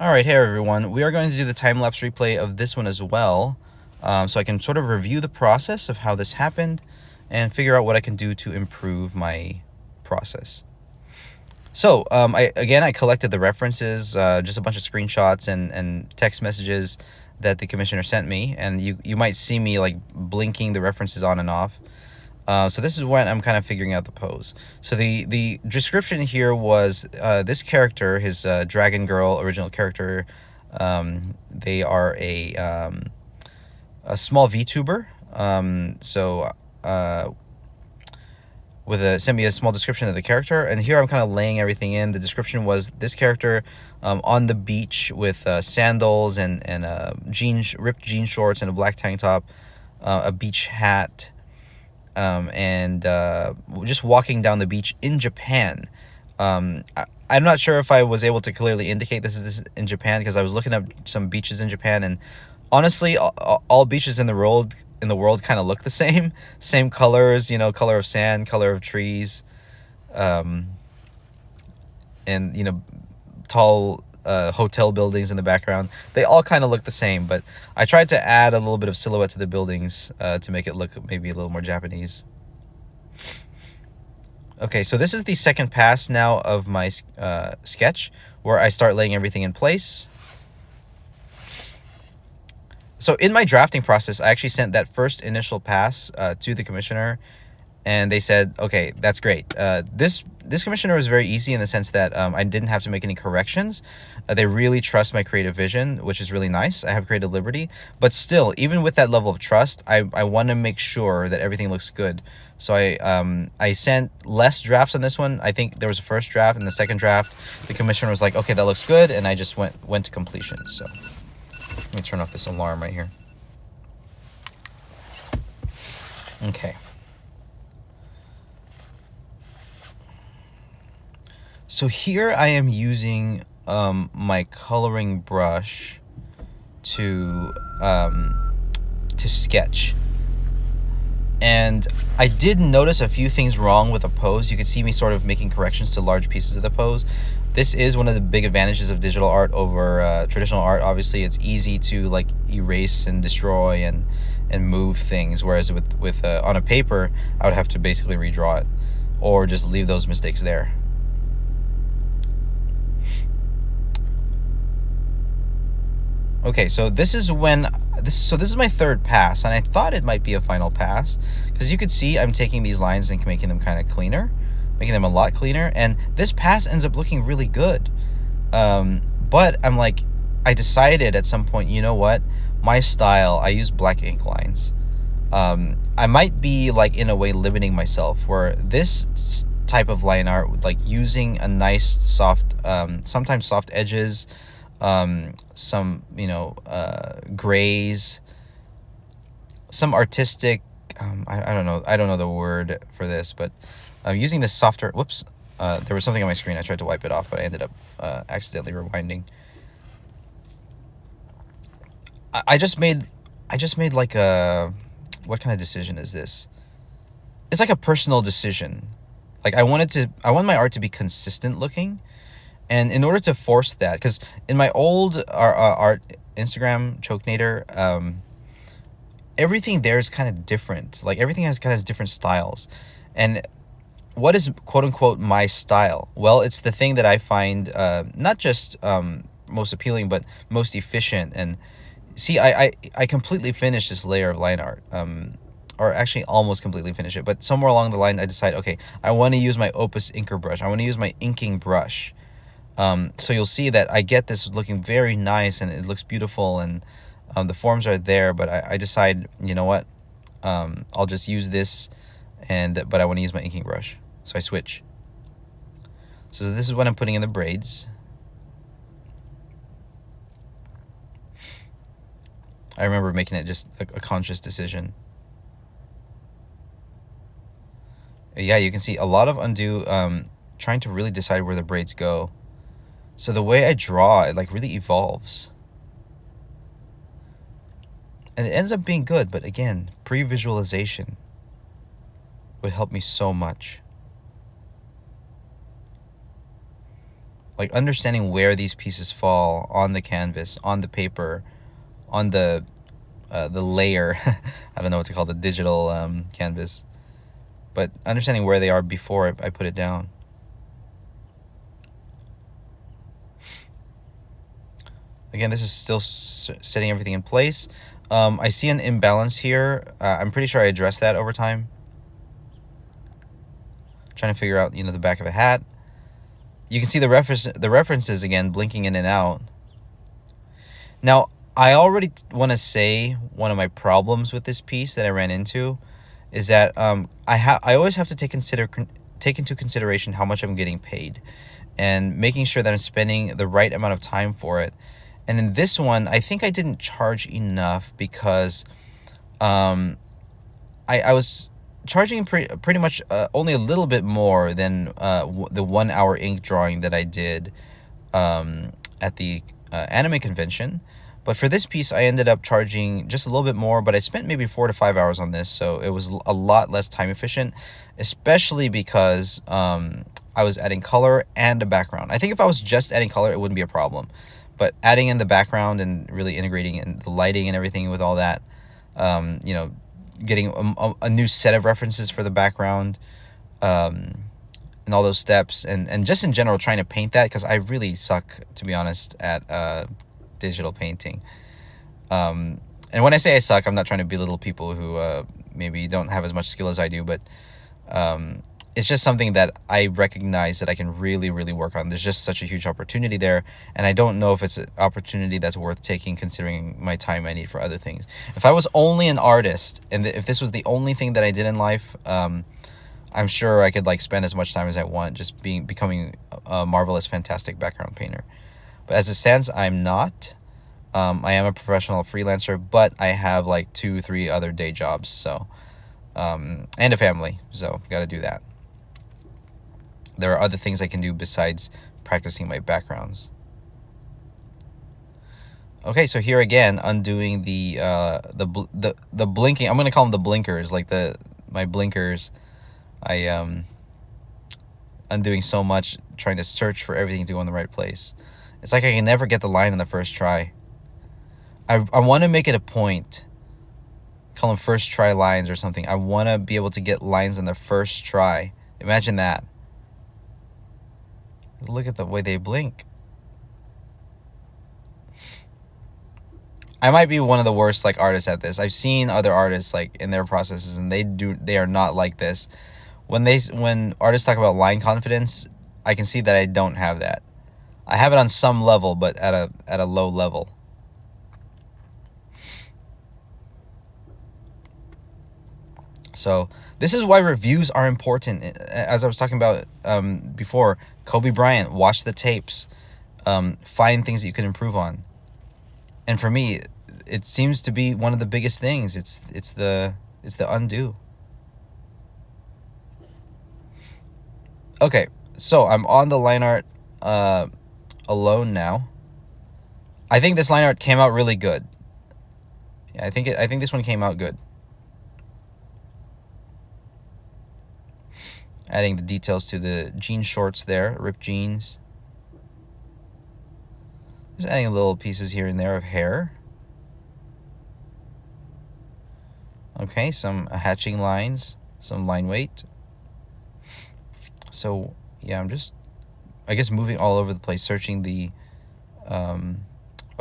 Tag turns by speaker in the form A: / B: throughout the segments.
A: Alright, hey everyone. We are going to do the time-lapse replay of this one as well, so I can sort of review the process of how this happened and figure out what I can do to improve my process. So, I collected the references, just a bunch of screenshots and text messages that the commissioner sent me, and you might see me like blinking the references on and off. So this is when I'm kind of figuring out the pose. So the description here was this character, his Dragon Girl original character. They are a small VTuber. Sent me a small description of the character, and here I'm kind of laying everything in. The description was this character on the beach with sandals and ripped jean shorts and a black tank top, a beach hat. And just walking down the beach in Japan. I'm not sure if I was able to clearly indicate this is in Japan because I was looking up some beaches in Japan, and honestly, all beaches in the world kind of look the same colors, color of sand, color of trees, and tall hotel buildings in the background. They all kind of look the same, but I tried to add a little bit of silhouette to the buildings to make it look maybe a little more Japanese. Okay, so this is the second pass now of my sketch, where I start laying everything in place. So in my drafting process, I actually sent that first initial pass to the commissioner, and they said, okay, that's great. This commissioner was very easy in the sense that I didn't have to make any corrections. They really trust my creative vision, which is really nice. I have creative liberty, but still, even with that level of trust, I want to make sure that everything looks good. So I sent less drafts on this one. I think there was a first draft, and the second draft, the commissioner was like, okay, that looks good, and I just went to completion. So let me turn off this alarm right here. Okay. So here I am using my coloring brush to sketch. And I did notice a few things wrong with the pose. You could see me sort of making corrections to large pieces of the pose. This is one of the big advantages of digital art over traditional art. Obviously, it's easy to like erase and destroy and move things, whereas with on a paper, I would have to basically redraw it or just leave those mistakes there. Okay, so this is my third pass, and I thought it might be a final pass because you could see I'm taking these lines and making them kind of cleaner, making them a lot cleaner, and this pass ends up looking really good. But I'm like, I decided at some point, you know what? My style, I use black ink lines. I might be like in a way limiting myself where this type of line art, like using a nice soft, sometimes soft edges, some grays, some artistic I don't know the word for this, but using this softer there was something on my screen. I tried to wipe it off, but I ended up accidentally rewinding. I just made like a, what kind of decision is this? It's like a personal decision. Like I want my art to be consistent looking. And in order to force that, because in my old art Instagram Chokenator, everything there is kind of different. Like everything has different styles. And what is quote unquote my style? Well, it's the thing that I find not just most appealing, but most efficient. And see, I completely finished this layer of line art. Or actually almost completely finish it. But somewhere along the line, I decided, okay, I want to use my Opus inker brush. I want to use my inking brush. So you'll see that I get this looking very nice and it looks beautiful, and the forms are there, but I decide, you know what, I'll just use this, but I want to use my inking brush. So I switch. So this is what I'm putting in the braids. I remember making it just a conscious decision. Yeah, you can see a lot of undo, trying to really decide where the braids go. So the way I draw, it like really evolves. And it ends up being good, but again, pre-visualization would help me so much. like understanding where these pieces fall on the canvas, on the paper, on the layer. I don't know what to call the digital canvas, but understanding where they are before I put it down. Again, this is still setting everything in place. I see an imbalance here. I'm pretty sure I addressed that over time. Trying to figure out, the back of a hat. You can see the references again blinking in and out. Now, I already want to say one of my problems with this piece that I ran into is that I always have to take into consideration how much I'm getting paid, and making sure that I'm spending the right amount of time for it. And in this one, I think I didn't charge enough because I was charging pretty much only a little bit more than the 1 hour ink drawing that I did at the anime convention. But for this piece, I ended up charging just a little bit more, but I spent maybe 4 to 5 hours on this, so it was a lot less time efficient, especially because I was adding color and a background. I think if I was just adding color, it wouldn't be a problem. But adding in the background and really integrating in the lighting and everything with all that, getting a new set of references for the background, and all those steps, and just in general trying to paint that, because I really suck, to be honest, at digital painting. And when I say I suck, I'm not trying to belittle people who maybe don't have as much skill as I do, but it's just something that I recognize that I can really, really work on. There's just such a huge opportunity there, and I don't know if it's an opportunity that's worth taking considering my time I need for other things. If I was only an artist, and if this was the only thing that I did in life, I'm sure I could spend as much time as I want just becoming a marvelous, fantastic background painter. But as it stands, I'm not. I am a professional freelancer, but I have 2-3 other day jobs, so and a family, so got to do that. There are other things I can do besides practicing my backgrounds. Okay, so here again, undoing the blinking. I'm gonna call them the blinkers, my blinkers. I undoing so much, trying to search for everything to go in the right place. It's like I can never get the line in the first try. I want to make it a point, call them first try lines or something. I want to be able to get lines in the first try. Imagine that. Look at the way they blink. I might be one of the worst artists at this. I've seen other artists in their processes, and they are not like this. When artists talk about line confidence, I can see that I don't have that. I have it on some level, but at a low level. So this is why reviews are important. As I was talking about before, Kobe Bryant, watch the tapes, find things that you can improve on. And for me, it seems to be one of the biggest things. It's the undo. Okay, so I'm on the line art alone now. I think this line art came out really good. Yeah, I think this one came out good. Adding the details to the jean shorts there, ripped jeans. Just adding little pieces here and there of hair. Okay, some hatching lines, some line weight. So yeah, I'm just, I guess, moving all over the place, searching the, oh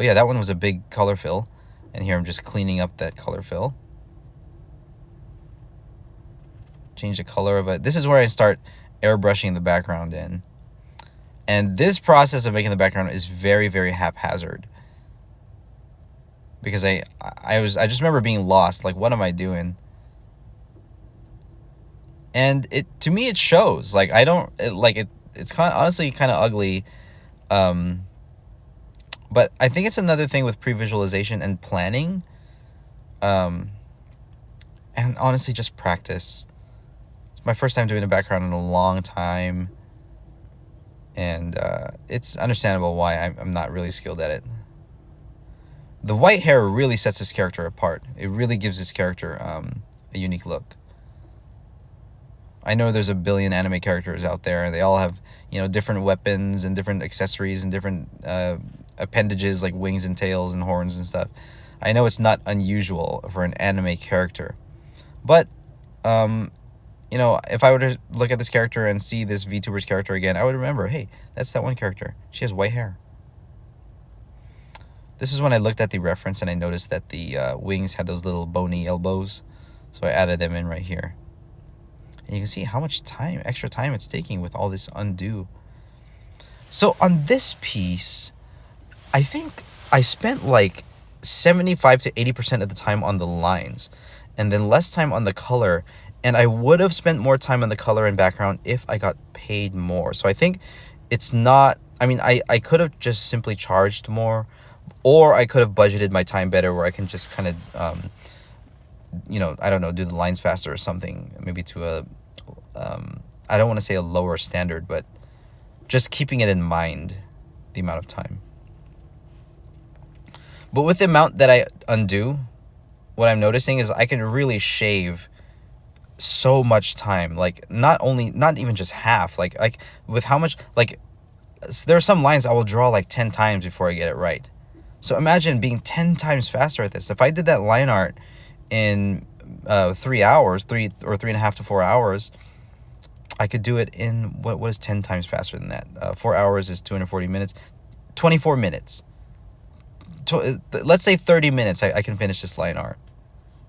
A: yeah, that one was a big color fill, and here I'm just cleaning up that color fill. Change the color of it. This is where I start airbrushing the background in. And this process of making the background is very, very haphazard. Because I just remember being lost. What am I doing? And to me it shows. It's honestly kind of ugly. But I think it's another thing with pre-visualization and planning. And honestly, just practice. It's my first time doing a background in a long time, and it's understandable why I'm not really skilled at it. The white hair really sets this character apart. It really gives this character a unique look. I know there's a billion anime characters out there, and they all have, you know, different weapons and different accessories and different appendages like wings and tails and horns and stuff. I know it's not unusual for an anime character, but you know, if I were to look at this character and see this VTuber's character again, I would remember, hey, that's that one character. She has white hair. This is when I looked at the reference and I noticed that the wings had those little bony elbows, so I added them in right here. And you can see how much time, extra time it's taking with all this undo. So on this piece, I think I spent like 75 to 80% of the time on the lines, and then less time on the color. And I would have spent more time on the color and background if I got paid more. So I think it's not, I mean, I could have just simply charged more, or I could have budgeted my time better where I can just kind of, you know, I don't know, do the lines faster or something, maybe to a, I don't want to say a lower standard, but just keeping it in mind, the amount of time. But with the amount that I undo, what I'm noticing is I can really shave so much time. Like, not even just half, like with how much, like, there are some lines I will draw like 10 times before I get it right. So imagine being 10 times faster at this. If I did that line art in 3 hours, 3.5 to 4 hours, I could do it in, what is 10 times faster than that? 4 hours is 240 minutes. 24 minutes. Let's say 30 minutes I can finish this line art.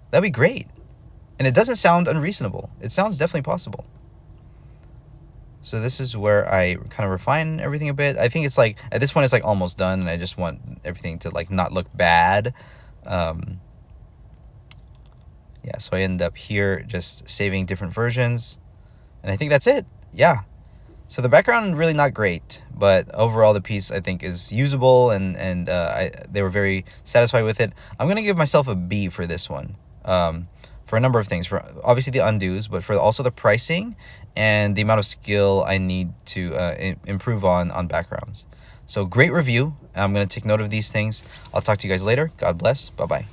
A: That'd be great. And it doesn't sound unreasonable. It sounds definitely possible. So this is where I kind of refine everything a bit. I think it's like, at this point it's like almost done, and I just want everything to like not look bad. Yeah, so I end up here just saving different versions. And I think that's it. Yeah. So the background, really not great, but overall the piece I think is usable, and they were very satisfied with it. I'm going to give myself a B for this one. For a number of things, for obviously the undos, but for also the pricing and the amount of skill I need to improve on backgrounds. So great review. I'm going to take note of these things. I'll talk to you guys later. God bless. Bye-bye.